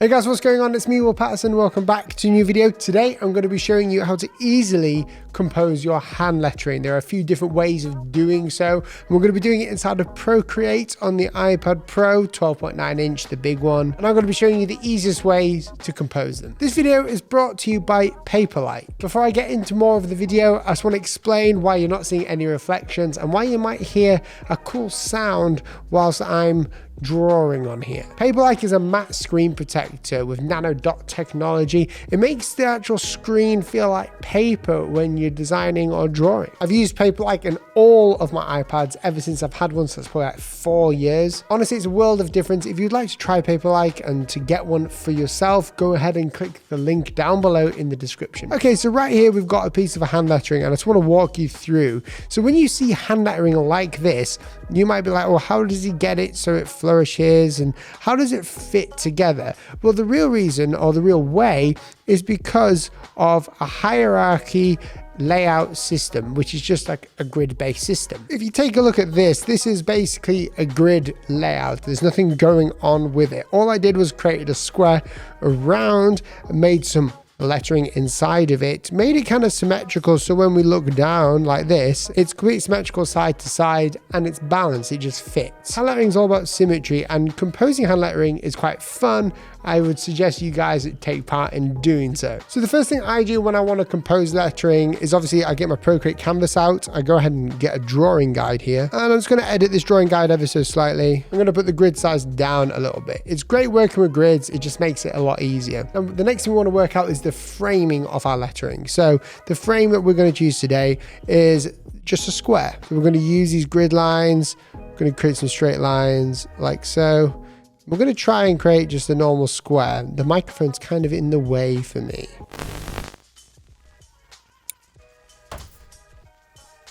Hey guys, what's going on? It's me, Paterson. Welcome back to a new video. Today, I'm going to be showing you how to easily compose your hand lettering. There are a few different ways of doing so. And we're going to be doing it inside of Procreate on the iPad Pro 12.9 inch, the big one. And I'm going to be showing you the easiest ways to compose them. This video is brought to you by Paperlight. Before I get into more of the video, I just want to explain why you're not seeing any reflections and why you might hear a cool sound whilst I'm drawing on here. Paperlight is a matte screen protector with nano dot technology. It makes the actual screen feel like paper when you're designing or drawing. I've used Paperlight in all of my iPads ever since I've had one, so it's probably like 4 years. Honestly, it's a world of difference. If you'd like to try Paperlight and to get one for yourself, go ahead and click the link down below in the description. Okay, so right here we've got a piece of a hand lettering and I just want to walk you through. So when you see hand lettering like this, you might be like, well, how does he get it so it flourishes and how does it fit together? Well, the real reason or the real way is because of a hierarchy layout system, which is just like a grid-based system. If you take a look at this is basically a grid layout. There's nothing going on with it. All I did was created a square around and made some lettering inside of it, made it kind of symmetrical, so when we look down like this, it's completely symmetrical side to side and it's balanced, it just fits. Hand lettering is all about symmetry, and composing hand lettering is quite fun. I would suggest you guys take part in doing so. So the first thing I do when I want to compose lettering is obviously I get my Procreate canvas out, I go ahead and get a drawing guide here, and I'm just going to edit this drawing guide ever so slightly. I'm going to put the grid size down a little bit. It's great working with grids, it just makes it a lot easier. Now, the next thing we want to work out is the framing of our lettering. So the frame that we're going to choose today is just a square. So we're going to use these grid lines, we're going to create some straight lines like so. We're going to try and create just a normal square. The microphone's kind of in the way for me.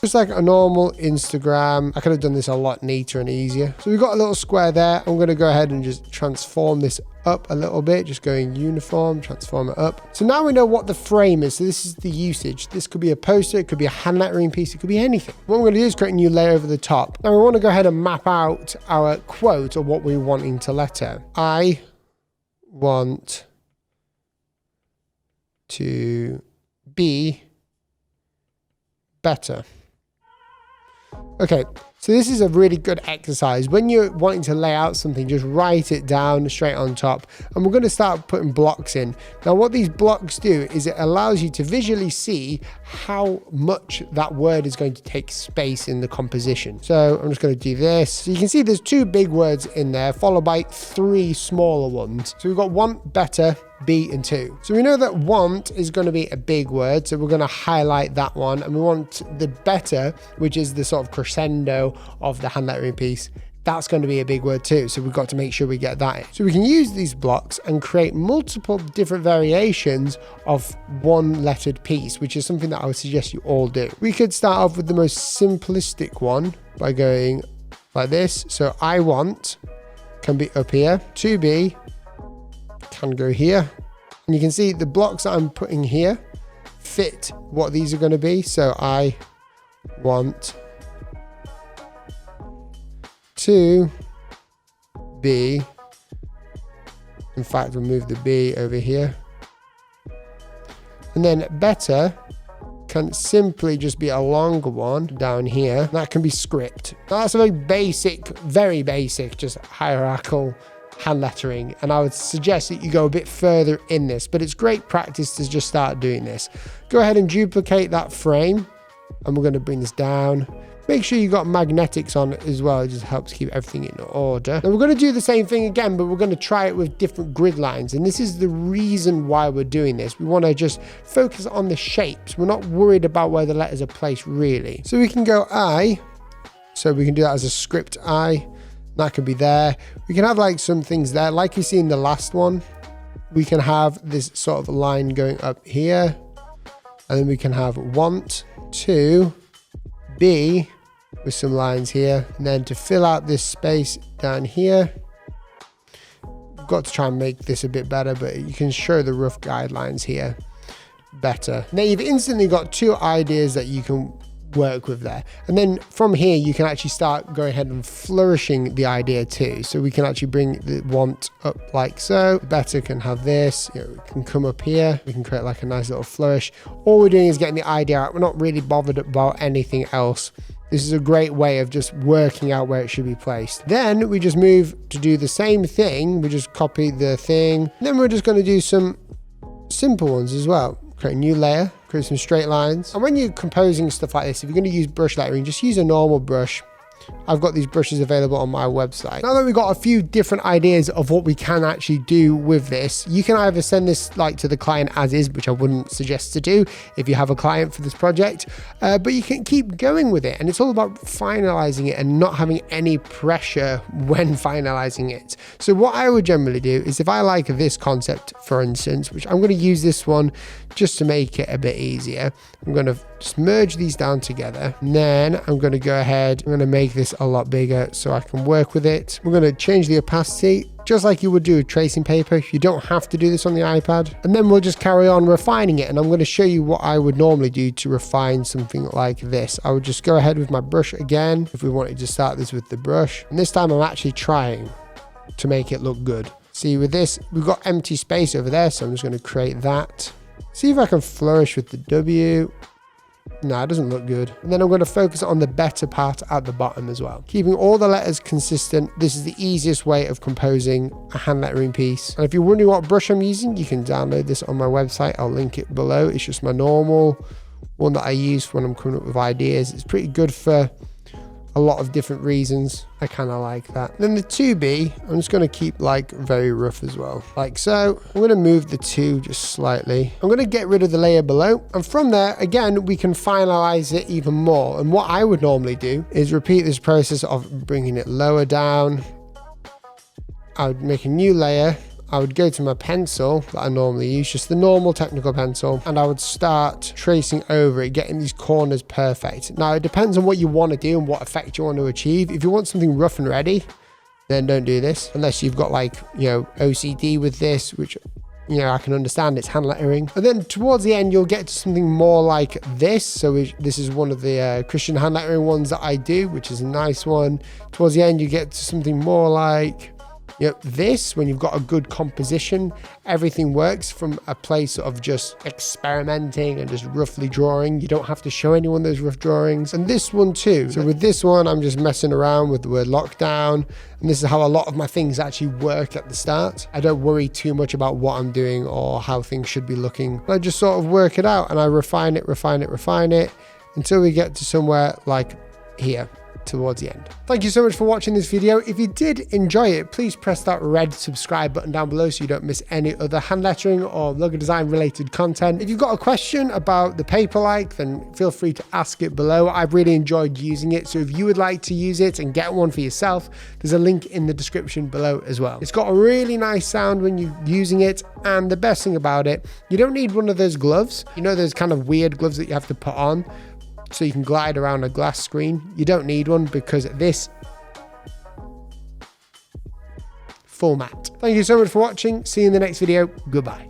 Just like a normal Instagram. I could have done this a lot neater and easier. So we've got a little square there. I'm going to go ahead and just transform this up a little bit, just going uniform, transform it up. So now we know what the frame is. So this is the usage. This could be a poster, it could be a hand lettering piece, it could be anything. What we're going to do is create a new layer over the top. Now we want to go ahead and map out our quote or what we're wanting to letter. I want to be better. Okay, so this is a really good exercise. When you're wanting to lay out something, just write it down straight on top. And we're going to start putting blocks in. Now, what these blocks do is it allows you to visually see how much that word is going to take space in the composition. So I'm just going to do this. So you can see there's 2 big words in there, followed by 3 smaller ones. So we've got want, better, be, and to. So we know that want is going to be a big word, so we're going to highlight that one, and we want the better, which is the sort of crescendo of the hand lettering piece. That's going to be a big word too, so we've got to make sure we get that in. So we can use these blocks and create multiple different variations of one lettered piece, which is something that I would suggest you all do. We could start off with the most simplistic one by going like this. So I want can be up here, to be can go here, and you can see the blocks that I'm putting here fit what these are going to be. So I want to be, in fact we'll move the B over here, and then better can simply just be a longer one down here. That can be script. Now that's a very basic, just hierarchical hand lettering, and I would suggest that you go a bit further in this, but it's great practice to just start doing this. Go ahead and duplicate that frame, and we're going to bring this down. Make sure you got magnetics on it as well, it just helps keep everything in order. Now we're going to do the same thing again, but we're going to try it with different grid lines, and this is the reason why we're doing this. We want to just focus on the shapes. We're not worried about where the letters are placed really. So we can go I, so we can do that as a script I. That could be there. We can have like some things there, like you see in the last one. We can have this sort of line going up here, and then we can have want to be with some lines here, and then to fill out this space down here, we've got to try and make this a bit better, but you can show the rough guidelines here better. Now you've instantly got 2 ideas that you can work with there. And then from here, you can actually start going ahead and flourishing the idea too. So we can actually bring the want up like so. The better can have this, you know, it can come up here. We can create like a nice little flourish. All we're doing is getting the idea out. We're not really bothered about anything else. This is a great way of just working out where it should be placed. Then we just move to do the same thing. We just copy the thing. And then we're just going to do some simple ones as well. Create a new layer, create some straight lines. And when you're composing stuff like this, if you're going to use brush lettering, just use a normal brush. I've got these brushes available on my website. Now that we've got a few different ideas of what we can actually do with this, you can either send this like to the client as is, which I wouldn't suggest to do if you have a client for this project, but you can keep going with it. And it's all about finalizing it and not having any pressure when finalizing it. So what I would generally do is if I like this concept, for instance, which I'm going to use this one just to make it a bit easier, I'm going to just merge these down together. And then I'm going to go ahead, I'm going to make this a lot bigger so I can work with it. We're going to change the opacity just like you would do with tracing paper. You don't have to do this on the iPad. And then we'll just carry on refining it. And I'm going to show you what I would normally do to refine something like this. I would just go ahead with my brush again if we wanted to start this with the brush. And this time I'm actually trying to make it look good. See, with this, we've got empty space over there, so I'm just going to create that. See if I can flourish with the W. No, it doesn't look good. And then I'm going to focus on the better part at the bottom as well. Keeping all the letters consistent. This is the easiest way of composing a hand lettering piece. And if you're wondering what brush I'm using, you can download this on my website. I'll link it below. It's just my normal one that I use when I'm coming up with ideas. It's pretty good for a lot of different reasons. I kind of like that. Then the 2B, I'm just going to keep like very rough as well, like so. I'm going to move the 2 just slightly. I'm going to get rid of the layer below, and from there again we can finalize it even more. And what I would normally do is repeat this process of bringing it lower down. I would make a new layer. I would go to my pencil that I normally use, just the normal technical pencil, and I would start tracing over it, getting these corners perfect. Now, it depends on what you want to do and what effect you want to achieve. If you want something rough and ready, then don't do this, unless you've got like, you know, OCD with this, which, you know, I can understand, it's hand lettering. And then towards the end, you'll get to something more like this. So this is one of the Christian hand lettering ones that I do, which is a nice one. Towards the end, you get to something more like, you know, this, when you've got a good composition, everything works from a place of just experimenting and just roughly drawing. You don't have to show anyone those rough drawings. And this one too. So with this one, I'm just messing around with the word lockdown. And this is how a lot of my things actually work at the start. I don't worry too much about what I'm doing or how things should be looking. I just sort of work it out and I refine it until we get to somewhere like here, towards the end. Thank you so much for watching this video. If you did enjoy it, please press that red subscribe button down below so you don't miss any other hand lettering or logo design related content. If you've got a question about the Paperlike, then feel free to ask it below. I've really enjoyed using it, so if you would like to use it and get one for yourself, there's a link in the description below as well. It's got a really nice sound when you're using it, and the best thing about it, you don't need one of those gloves. You know, those kind of weird gloves that you have to put on so you can glide around a glass screen. You don't need one because this full matte. Thank you so much for watching. See you in the next video. Goodbye.